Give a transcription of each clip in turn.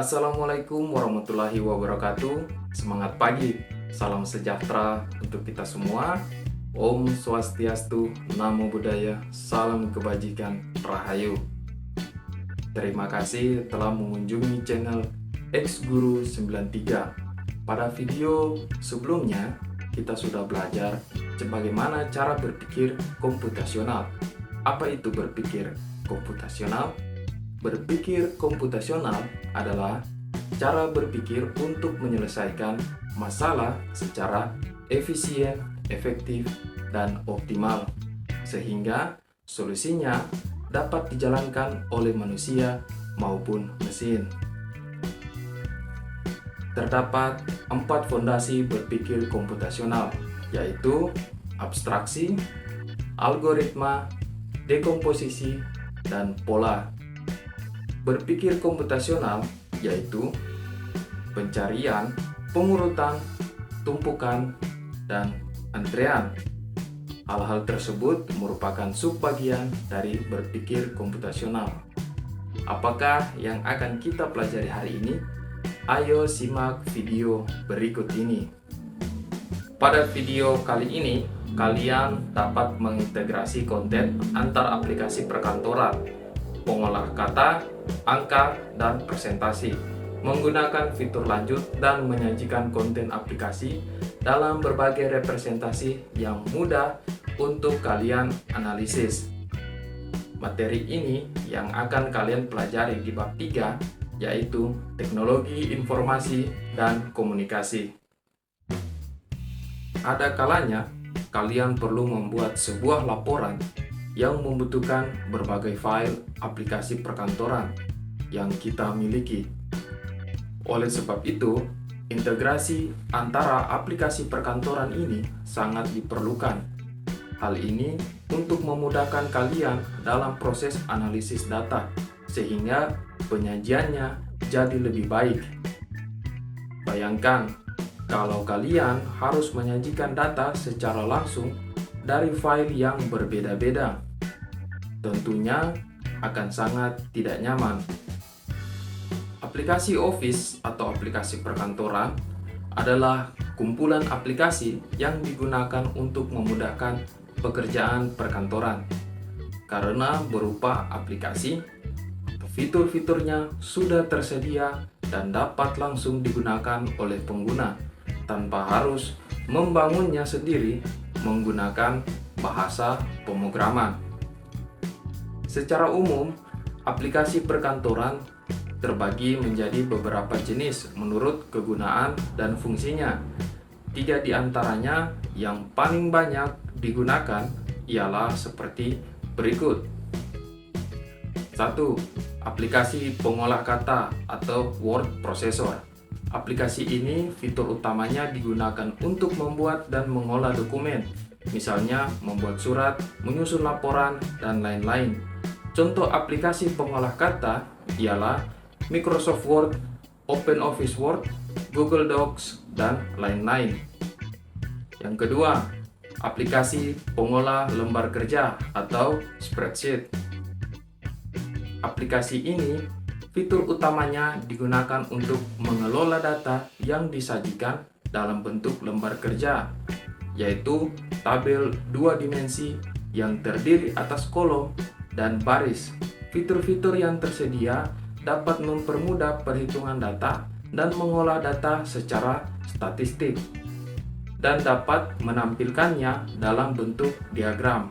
Assalamualaikum warahmatullahi wabarakatuh. Semangat pagi, salam sejahtera untuk kita semua. Om Swastiastu, Namo Buddhaya, salam kebajikan, Rahayu. Terima kasih telah mengunjungi channel X Guru 93. Pada video sebelumnya, kita sudah belajar bagaimana cara berpikir komputasional. Apa itu berpikir komputasional? Berpikir komputasional adalah cara berpikir untuk menyelesaikan masalah secara efisien, efektif, dan optimal, sehingga solusinya dapat dijalankan oleh manusia maupun mesin. Terdapat 4 fondasi berpikir komputasional, yaitu abstraksi, algoritma, dekomposisi, dan pola. Berpikir komputasional yaitu pencarian, pengurutan, tumpukan, dan antrean. Hal-hal tersebut merupakan subbagian dari berpikir komputasional. Apakah yang akan kita pelajari hari ini? Ayo simak video berikut ini. Pada video kali ini, kalian dapat mengintegrasi konten antar aplikasi perkantoran, pengolah kata, angka, dan presentasi, menggunakan fitur lanjut dan menyajikan konten aplikasi dalam berbagai representasi yang mudah untuk kalian analisis. Materi ini yang akan kalian pelajari di bab 3, yaitu teknologi informasi dan komunikasi. Ada kalanya kalian perlu membuat sebuah laporan yang membutuhkan berbagai file aplikasi perkantoran yang kita miliki. Oleh sebab itu, integrasi antara aplikasi perkantoran ini sangat diperlukan. Hal ini untuk memudahkan kalian dalam proses analisis data, sehingga penyajiannya jadi lebih baik. Bayangkan, kalau kalian harus menyajikan data secara langsung dari file yang berbeda-beda, tentunya akan sangat tidak nyaman. Aplikasi Office atau aplikasi perkantoran adalah kumpulan aplikasi yang digunakan untuk memudahkan pekerjaan perkantoran. Karena berupa aplikasi, fitur-fiturnya sudah tersedia dan dapat langsung digunakan oleh pengguna tanpa harus membangunnya sendiri menggunakan bahasa pemrograman. Secara umum, aplikasi perkantoran terbagi menjadi beberapa jenis menurut kegunaan dan fungsinya. 3 di antaranya yang paling banyak digunakan ialah seperti berikut. 1. Aplikasi pengolah kata atau word processor. Aplikasi ini fitur utamanya digunakan untuk membuat dan mengolah dokumen, misalnya membuat surat, menyusun laporan, dan lain-lain. Contoh aplikasi pengolah kata ialah Microsoft Word, OpenOffice Word, Google Docs, dan lain-lain. Yang kedua, aplikasi pengolah lembar kerja atau spreadsheet. Aplikasi ini fitur utamanya digunakan untuk mengelola data yang disajikan dalam bentuk lembar kerja, yaitu tabel 2 dimensi yang terdiri atas kolom dan baris. Fitur-fitur yang tersedia dapat mempermudah perhitungan data dan mengolah data secara statistik, dan dapat menampilkannya dalam bentuk diagram.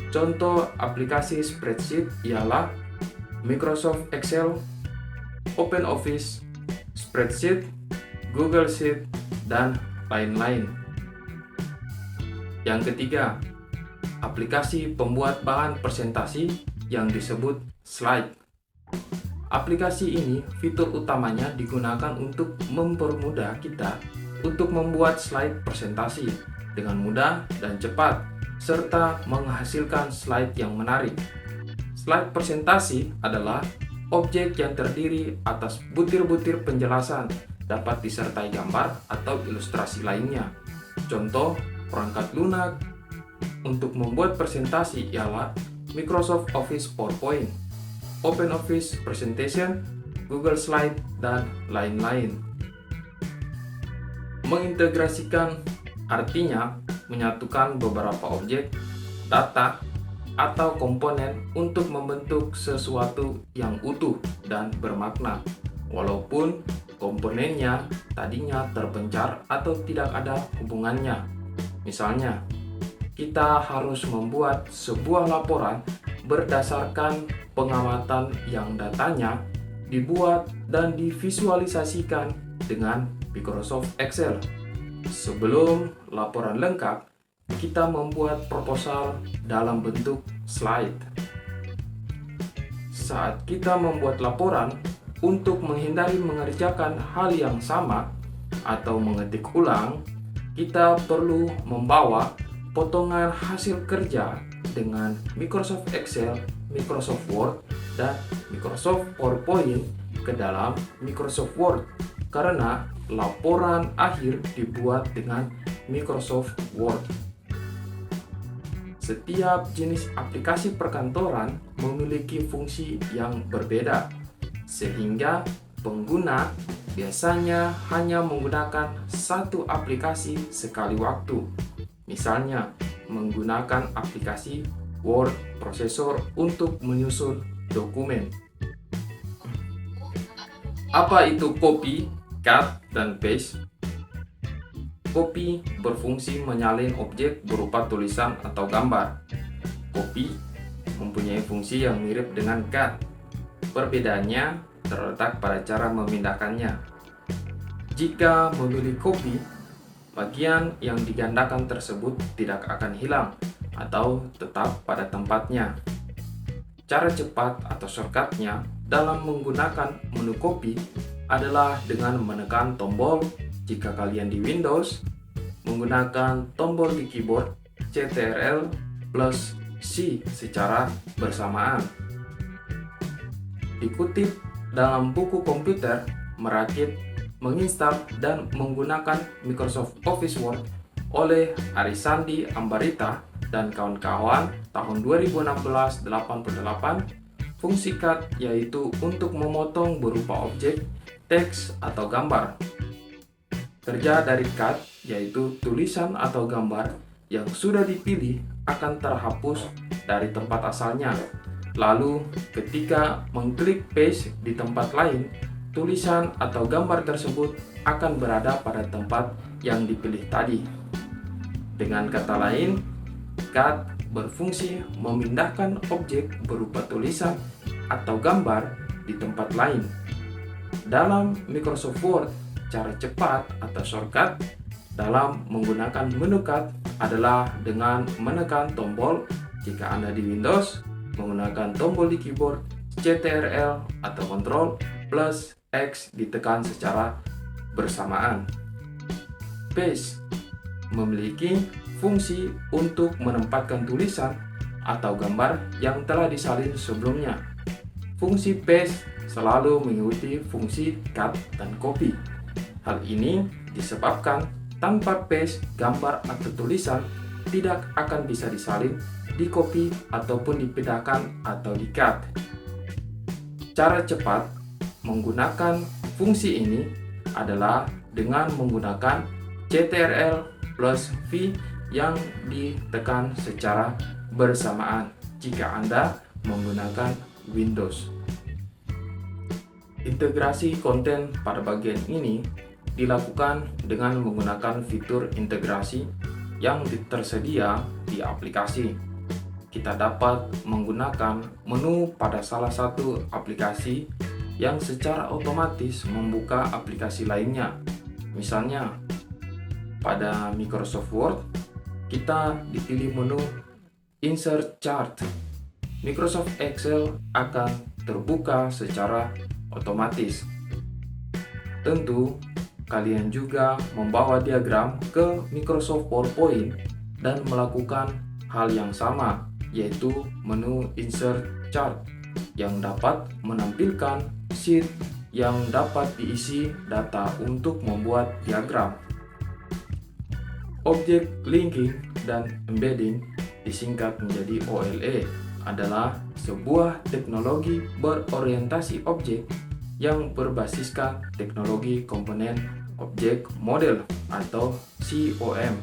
Contoh aplikasi spreadsheet ialah Microsoft Excel, OpenOffice, Spreadsheet, Google Sheet, dan lain-lain. Yang ketiga, aplikasi pembuat bahan presentasi yang disebut slide. Aplikasi ini fitur utamanya digunakan untuk mempermudah kita untuk membuat slide presentasi dengan mudah dan cepat, serta menghasilkan slide yang menarik. Slide presentasi adalah objek yang terdiri atas butir-butir penjelasan, dapat disertai gambar atau ilustrasi lainnya. Contoh perangkat lunak untuk membuat presentasi ialah Microsoft Office PowerPoint, OpenOffice Presentation, Google Slide, dan lain-lain. Mengintegrasikan artinya menyatukan beberapa objek, data, atau komponen untuk membentuk sesuatu yang utuh dan bermakna, walaupun komponennya tadinya terpencar atau tidak ada hubungannya. Misalnya, kita harus membuat sebuah laporan berdasarkan pengamatan yang datanya dibuat dan divisualisasikan dengan Microsoft Excel. Sebelum laporan lengkap, kita membuat proposal dalam bentuk slide. Saat kita membuat laporan, untuk menghindari mengerjakan hal yang sama atau mengetik ulang, kita perlu membawa potongan hasil kerja dengan Microsoft Excel, Microsoft Word, dan Microsoft PowerPoint ke dalam Microsoft Word, karena laporan akhir dibuat dengan Microsoft Word. Setiap jenis aplikasi perkantoran memiliki fungsi yang berbeda, sehingga pengguna biasanya hanya menggunakan satu aplikasi sekali waktu. Misalnya, menggunakan aplikasi Word Processor untuk menyusun dokumen. Apa itu copy, cut, dan paste? Copy berfungsi menyalin objek berupa tulisan atau gambar. Copy mempunyai fungsi yang mirip dengan cut. Perbedaannya terletak pada cara memindahkannya. Jika memilih copy, bagian yang digandakan tersebut tidak akan hilang atau tetap pada tempatnya. Cara cepat atau shortcutnya dalam menggunakan menu copy adalah dengan menekan tombol jika kalian di Windows, menggunakan tombol di keyboard Ctrl plus C secara bersamaan. Dikutip dalam buku komputer, merakit, menginstal, dan menggunakan Microsoft Office Word oleh Arisandi Ambarita dan kawan-kawan tahun 2016-88, fungsi cut yaitu untuk memotong berupa objek, teks, atau gambar. Kerja dari cut yaitu tulisan atau gambar yang sudah dipilih akan terhapus dari tempat asalnya. Lalu, ketika mengklik paste di tempat lain, tulisan atau gambar tersebut akan berada pada tempat yang dipilih tadi. Dengan kata lain, cut berfungsi memindahkan objek berupa tulisan atau gambar di tempat lain. Dalam Microsoft Word, cara cepat atau shortcut dalam menggunakan menu cut adalah dengan menekan tombol jika Anda di Windows, menggunakan tombol di keyboard Ctrl atau Ctrl plus X ditekan secara bersamaan. Paste memiliki fungsi untuk menempatkan tulisan atau gambar yang telah disalin sebelumnya. Fungsi paste selalu mengikuti fungsi cut dan copy. Hal ini disebabkan tanpa paste, gambar atau tulisan tidak akan bisa disalin, di copy, ataupun dipindahkan atau di cut. Cara cepat menggunakan fungsi ini adalah dengan menggunakan Ctrl plus V yang ditekan secara bersamaan jika Anda menggunakan Windows. Integrasi konten pada bagian ini dilakukan dengan menggunakan fitur integrasi yang tersedia di aplikasi. Kita dapat menggunakan menu pada salah satu aplikasi yang secara otomatis membuka aplikasi lainnya. Misalnya, pada Microsoft Word, kita dipilih menu Insert Chart. Microsoft Excel akan terbuka secara otomatis. Tentu, kalian juga membawa diagram ke Microsoft PowerPoint dan melakukan hal yang sama, yaitu menu Insert Chart yang dapat menampilkan sheet yang dapat diisi data untuk membuat diagram. Object Linking dan Embedding, disingkat menjadi OLE, adalah sebuah teknologi berorientasi objek yang berbasiskan teknologi komponen objek model atau COM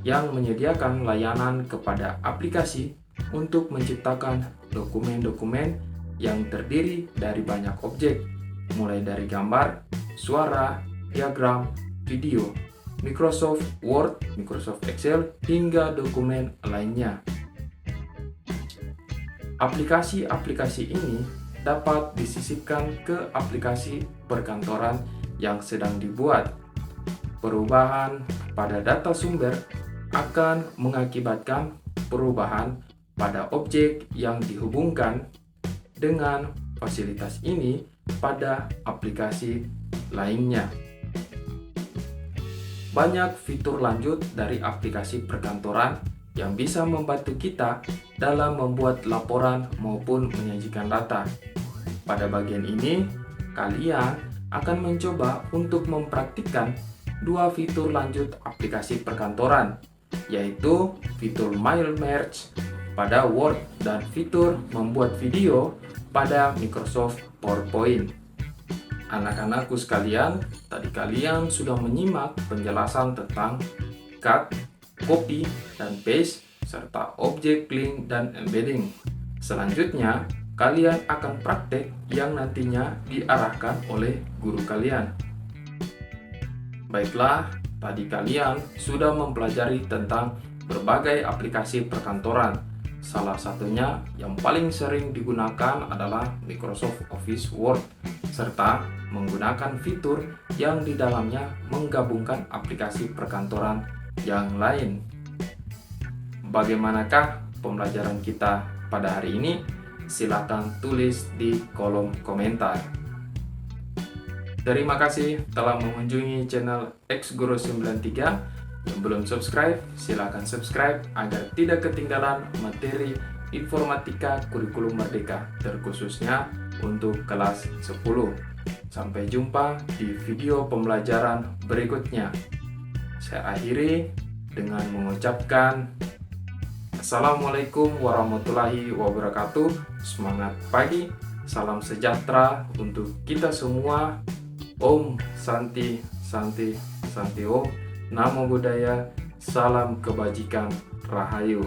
yang menyediakan layanan kepada aplikasi untuk menciptakan dokumen-dokumen yang terdiri dari banyak objek, mulai dari gambar, suara, diagram, video, Microsoft Word, Microsoft Excel, hingga dokumen lainnya. Aplikasi-aplikasi ini dapat disisipkan ke aplikasi perkantoran yang sedang dibuat. Perubahan pada data sumber akan mengakibatkan perubahan pada objek yang dihubungkan dengan fasilitas ini pada aplikasi lainnya. Banyak fitur lanjut dari aplikasi perkantoran yang bisa membantu kita dalam membuat laporan maupun menyajikan data. Pada bagian ini, kalian akan mencoba untuk mempraktikkan dua fitur lanjut aplikasi perkantoran, yaitu fitur Mail Merge pada Word dan fitur membuat video pada Microsoft PowerPoint. Anak-anakku sekalian, tadi kalian sudah menyimak penjelasan tentang cut, copy, dan paste, serta object link dan embedding. Selanjutnya, kalian akan praktek yang nantinya diarahkan oleh guru kalian. Baiklah, tadi kalian sudah mempelajari tentang berbagai aplikasi perkantoran. Salah satunya yang paling sering digunakan adalah Microsoft Office Word, serta menggunakan fitur yang di dalamnya menggabungkan aplikasi perkantoran yang lain. Bagaimanakah pembelajaran kita pada hari ini? Silakan tulis di kolom komentar. Terima kasih telah mengunjungi channel xguru93. Yang belum subscribe, silakan subscribe agar tidak ketinggalan materi informatika kurikulum merdeka, terkhususnya untuk kelas 10. Sampai jumpa di video pembelajaran berikutnya. Saya akhiri dengan mengucapkan Assalamualaikum warahmatullahi wabarakatuh. Semangat pagi, salam sejahtera untuk kita semua. Om Santi Santi Santi Om. Namo Buddhaya, salam kebajikan, rahayu.